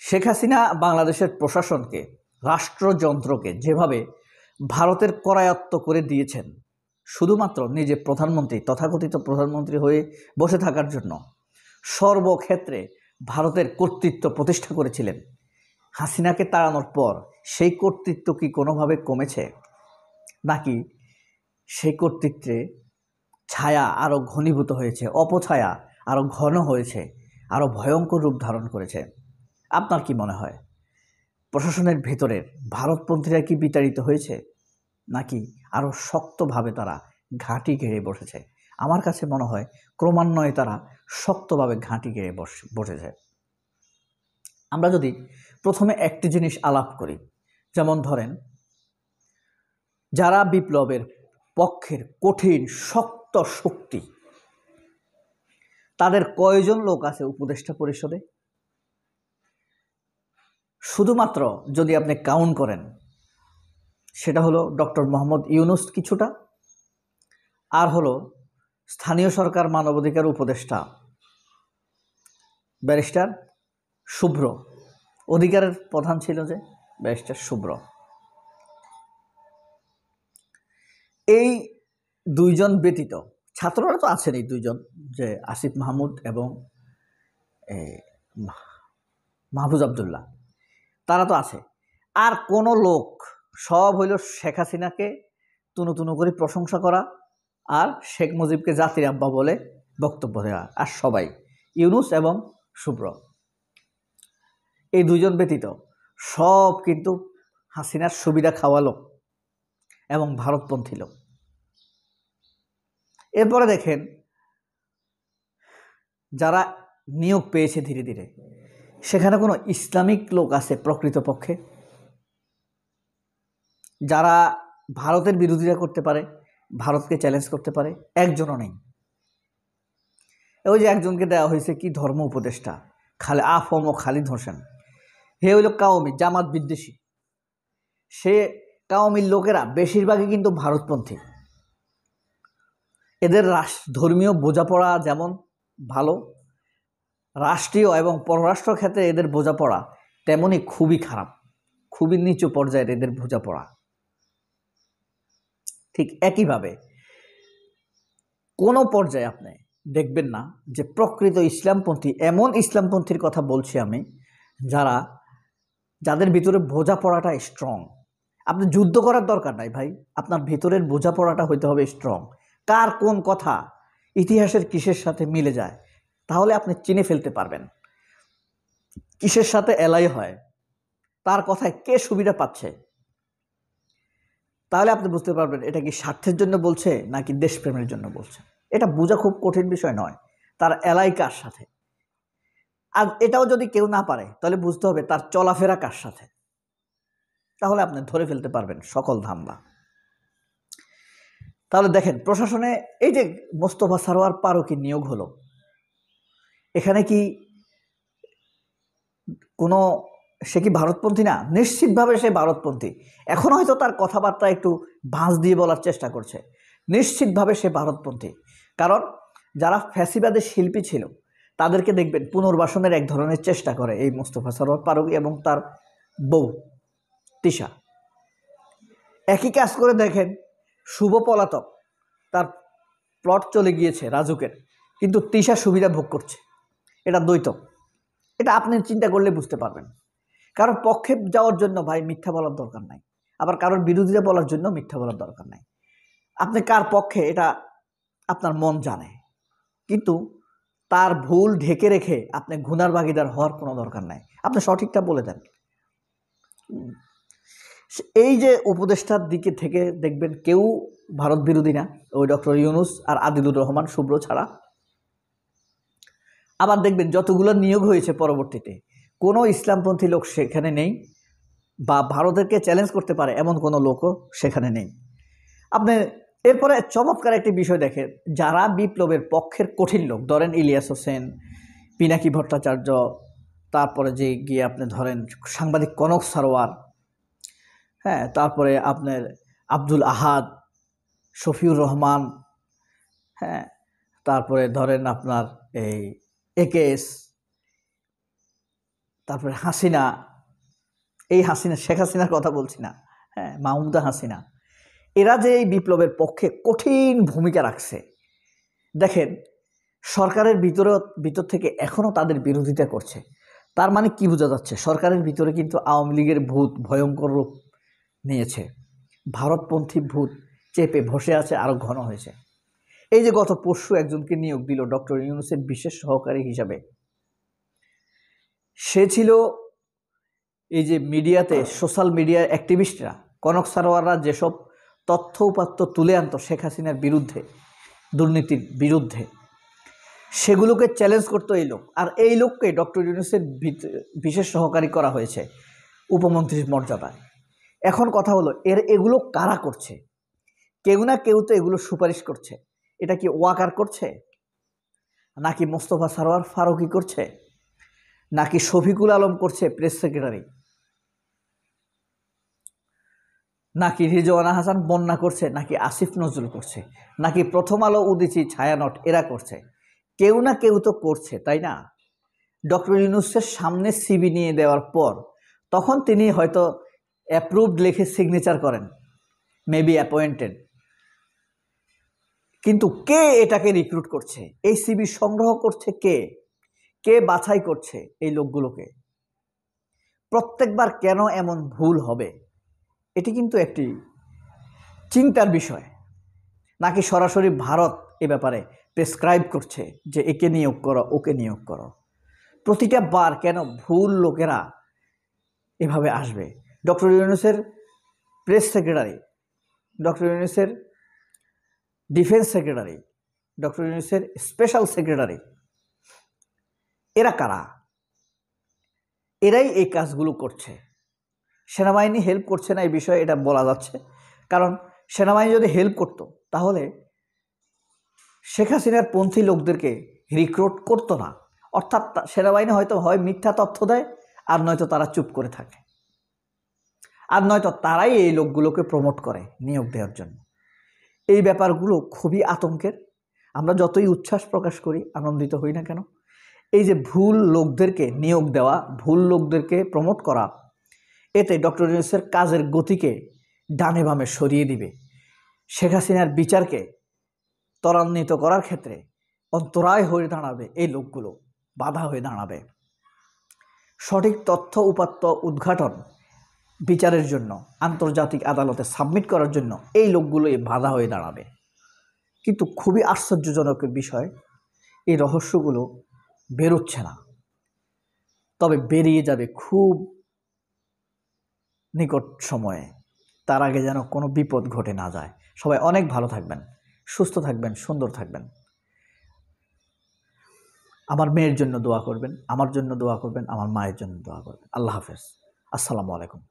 শেখ হাসিনা বাংলাদেশের প্রশাসনকে, রাষ্ট্রযন্ত্রকে যেভাবে ভারতের করায়ত্ত করে দিয়েছেন শুধুমাত্র নিজে প্রধানমন্ত্রী, তথাকথিত প্রধানমন্ত্রী হয়ে বসে থাকার জন্য সর্বক্ষেত্রে ভারতের কর্তৃত্ব প্রতিষ্ঠা করেছিলেন। হাসিনাকে তাড়ানোর পর সেই কর্তৃত্ব কি কোনোভাবে কমেছে, নাকি সেই কর্তৃত্বে ছায়া আরও ঘনীভূত হয়েছে, অপছায়া আরও ঘন হয়েছে, আরও ভয়ঙ্কর রূপ ধারণ করেছে? আপনার কি মনে হয়, প্রশাসনের ভেতরের ভারতপন্থীরা কি বিতাড়িত হয়েছে, নাকি আরও শক্তভাবে তারা ঘাঁটি গেড়ে বসেছে? আমার কাছে মনে হয় ক্রমান্বয়ে তারা শক্তভাবে ঘাঁটি গেড়ে বসেছে। আমরা যদি প্রথমে একটি জিনিস আলাপ করি, যেমন ধরেন যারা বিপ্লবের পক্ষের কঠিন শক্ত শক্তি, তাদের কয়জন লোক আছে উপদেষ্টা পরিষদে? শুধুমাত্র যদি আপনি কাউন্ট করেন, সেটা হলো ডক্টর মোহাম্মদ ইউনূস কিছুটা, আর হলো স্থানীয় সরকার মানবাধিকার উপদেষ্টা ব্যারিস্টার শুভ্র, অধিকারের প্রধান ছিল যে ব্যারিস্টার শুভ্র। এই দুইজন ব্যতীত ছাত্ররা তো আছেন, এই দুইজন, যে আসিফ মাহমুদ এবং মাহফুজ আবদুল্লাহ, তারা তো আছে। আর কোনো লোক, সব হইল শেখ হাসিনাকে তুনু তুনু করে প্রশংসা করা আর শেখ মুজিবকে জাতির আব্বা বলে বক্তব্য দেওয়া, আর সবাই ইউনূস এবং শুভ্র, এই দুইজন ব্যতীত সব কিন্তু হাসিনার সুবিধা খাওয়া লোক এবং ভারতপন্থী লোক। এরপরে দেখেন যারা নিয়োগ পেয়েছে ধীরে ধীরে, সেখানে কোনো ইসলামিক লোক আছে প্রকৃতপক্ষে যারা ভারতের বিরোধিতা করতে পারে, ভারতকে চ্যালেঞ্জ করতে পারে? একজনও নেই। ওই যে একজনকে দেওয়া হয়েছে কি ধর্ম উপদেষ্টা, আফম ও খালিদ হোসেন, হে হইল কাওমি জামাত বিদ্বেষী। সে কাওমির লোকেরা বেশিরভাগই কিন্তু ভারতপন্থী। এদের ধর্মীয় বোঝাপড়া যেমন ভালো, রাষ্ট্রীয় এবং পররাষ্ট্র ক্ষেত্রে এদের বোঝাপড়া তেমনই খুবই খারাপ, খুবই নিচু পর্যায়ের এদের বোঝাপড়া। ঠিক একইভাবে কোনো পর্যায়ে আপনি দেখবেন না যে প্রকৃত ইসলামপন্থী, এমন ইসলামপন্থীর কথা বলছি আমি, যাদের ভিতরে বোঝাপড়াটা স্ট্রং। আপনি যুদ্ধ করার দরকার নাই ভাই, আপনার ভিতরের বোঝাপড়াটা হইতে হবে স্ট্রং। কার কোন কথা ইতিহাসের কিসের সাথে মিলে যায়, তাহলে আপনি চিনে ফেলতে পারবেন কিসের সাথে এলাই হয়, তার কথায় কে সুবিধা পাচ্ছে। তাহলে আপনি বুঝতে পারবেন এটা কি স্বার্থের জন্য বলছে নাকি দেশপ্রেমের জন্য বলছে। এটা বোঝা খুব কঠিন বিষয় নয়, তার এলাই কার সাথে। আর এটাও যদি কেউ না পারে, তাহলে বুঝতে হবে তার চলাফেরা কার সাথে, তাহলে আপনি ধরে ফেলতে পারবেন সকল ধান্দা। তাহলে দেখেন প্রশাসনে এই যে মোস্তফা সারোয়ার ফারুকী নিয়োগ হলো, এখানে কি কোনো, সে কি ভারতপন্থী না? নিশ্চিতভাবে সে ভারতপন্থী। এখন হয়তো তার কথাবার্তা একটু ভাঁজ দিয়ে বলার চেষ্টা করছে, নিশ্চিতভাবে সে ভারতপন্থী। কারণ যারা ফ্যাসিবাদের শিল্পী ছিল তাদেরকে দেখবেন পুনর্বাসনের এক ধরনের চেষ্টা করে এই মোস্তফা সারোয়ার ফারুকী এবং তার বউ তিশা। একই কাজ করে দেখেন শুভ পলাতক, তার প্লট চলে গিয়েছে রাজুকের, কিন্তু তিশা সুবিধা ভোগ করছে। এটা দ্বৈত, এটা আপনি চিন্তা করলে বুঝতে পারবেন। কারোর পক্ষে যাওয়ার জন্য ভাই মিথ্যা বলার দরকার নাই, আবার কারোর বিরোধিতা বলার জন্য মিথ্যা বলার দরকার নাই। আপনি কার পক্ষে এটা আপনার মন জানে, কিন্তু তার ভুল ঢেকে রেখে আপনি গুনার ভাগিদার হওয়ার কোনো দরকার নাই। আপনি সঠিকটা বলে দেন। এই যে উপদেষ্টার দিকে থেকে দেখবেন কেউ ভারত বিরোধী না, ওই ডক্টর ইউনূস আর আদিলুর রহমান শুভ্র ছাড়া। আবার দেখবেন যতগুলো নিয়োগ হয়েছে পরবর্তীতে কোনো ইসলামপন্থী লোক সেখানে নেই, বা ভারতকে চ্যালেঞ্জ করতে পারে এমন কোনো লোকও সেখানে নেই। আপনি এরপরে চমৎকার একটি বিষয় দেখেন, যারা বিপ্লবের পক্ষের কঠিন লোক, ধরেন ইলিয়াস হোসেন, পিনাকি ভট্টাচার্য, তারপরে যে গিয়ে আপনি ধরেন সাংবাদিক কনক সারোয়ার, হ্যাঁ, তারপরে আপনার আব্দুল আহাদ, শফিউর রহমান, হ্যাঁ, তারপরে ধরেন আপনার এই একেএস, তারপরে হাসিনা, এই হাসিনা শেখ হাসিনার কথা বলছি না, হ্যাঁ, মাহমুদা হাসিনা, এরা যে এই বিপ্লবের পক্ষে কঠিন ভূমিকা রাখছে। দেখেন, সরকারের ভিতর থেকে এখনো তাদের বিরোধিতা করছে। তার মানে কি বোঝা যাচ্ছে? সরকারের ভিতরে কিন্তু আওয়ামী লীগের ভূত ভয়ঙ্কর রূপ নিয়েছে, ভারতপন্থী ভূত চেপে বসে আছে, আরো ঘন হয়েছে। এই যে গত পরশু একজনকে নিয়োগ দিল ডক্টর ইউনূসের বিশেষ সহকারী হিসাবে, সে ছিল এই যে মিডিয়াতে, সোশ্যাল মিডিয়ার অ্যাক্টিভিস্টরা, কনক সারোয়াররা যেসব তথ্য উপাত্ত তুলে আনতো শেখ হাসিনার বিরুদ্ধে, দুর্নীতির বিরুদ্ধে, সেগুলোকে চ্যালেঞ্জ করতো এই লোক। আর এই লোককে ডক্টর ইউনূসের বিশেষ সহকারী করা হয়েছে উপমন্ত্রীর মর্যাদায়। এখন কথা হলো, এগুলো কারা করছে? কেউ না কেউ তো এগুলো সুপারিশ করছে। এটা কি ওয়াকার করছে, নাকি মোস্তফা সারোয়ার ফারুকী করছে, নাকি শফিকুল আলম করছে প্রেস সেক্রেটারি, নাকি রিজওয়ানা হাসান বন্যা করছে, নাকি আসিফ নজরুল করছে, নাকি প্রথম আলো উদিচি ছায়ানট এরা করছে? কেউ না কেউ তো করছে, তাই না? ডক্টর ইউনূসের সামনে সিভি নিয়ে দেওয়ার পর তখন তিনি হয়তো অ্যাপ্রুভড লিখে সিগনেচার করেন, মেবি অ্যাপয়েন্টেড। কিন্তু কে এটাকে রিক্রুট করছে? এই সিভি সংগ্রহ করছে কে? কে বাছাই করছে এই লোকগুলোকে? প্রত্যেকবার কেন এমন ভুল হবে? এটি কিন্তু একটি চিন্তার বিষয়। নাকি সরাসরি ভারত এ ব্যাপারে প্রেসক্রাইব করছে যে একে নিয়োগ করো, ওকে নিয়োগ করো? প্রতিটা বার কেন ভুল লোকেরা এভাবে আসবে? ডক্টর ইউনূসের প্রেস সেক্রেটারি, ডক্টর ইউনূসের ডিফেন্স সেক্রেটারি, ডক্টর ইউনূসের স্পেশাল সেক্রেটারি, এরা কারা? এরাই এই কাজগুলো করছে। সেনাবাহিনী হেল্প করছে না এই বিষয়ে এটা বলা যাচ্ছে, কারণ সেনাবাহিনী যদি হেল্প করতো তাহলে শেখ হাসিনার পন্থী লোকদেরকে রিক্রুট করতো না। অর্থাৎ সেনাবাহিনী হয়তো হয় মিথ্যা তথ্য দেয়, আর নয়তো তারা চুপ করে থাকে, আর নয়তো তারাই এই লোকগুলোকে প্রমোট করে নিয়োগ দেওয়ার জন্য। এই ব্যাপারগুলো খুবই আতঙ্কের। আমরা যতই উচ্ছ্বাস প্রকাশ করি, আনন্দিত হই না কেন, এই যে ভুল লোকদেরকে নিয়োগ দেওয়া, ভুল লোকদেরকে প্রমোট করা, এতে ডক্টর ইউনূসের কাজের গতিকে ডানে বামে সরিয়ে দিবে। শেখ হাসিনার বিচারকে ত্বরান্বিত করার ক্ষেত্রে অন্তরায় হয়ে দাঁড়াবে এই লোকগুলো, বাধা হয়ে দাঁড়াবে। সঠিক তথ্য উপাত্ত উদ্ঘাটন, বিচারের জন্য আন্তর্জাতিক আদালতে সাবমিট করার জন্য এই লোকগুলোই বাধা হয়ে দাঁড়াবে। কিন্তু খুবই আশ্চর্যজনক বিষয়, এই রহস্যগুলো বেরোচ্ছে না, তবে বেরিয়ে যাবে খুব নিকট সময়ে। তার আগে যেন কোনো বিপদ ঘটে না যায়। সবাই অনেক ভালো থাকবেন, সুস্থ থাকবেন, সুন্দর থাকবেন। আমার মেয়ের জন্য দোয়া করবেন, আমার জন্য দোয়া করবেন, আমার মায়ের জন্য দোয়া করবেন। আল্লাহ হাফেজ, আসসালামু আলাইকুম।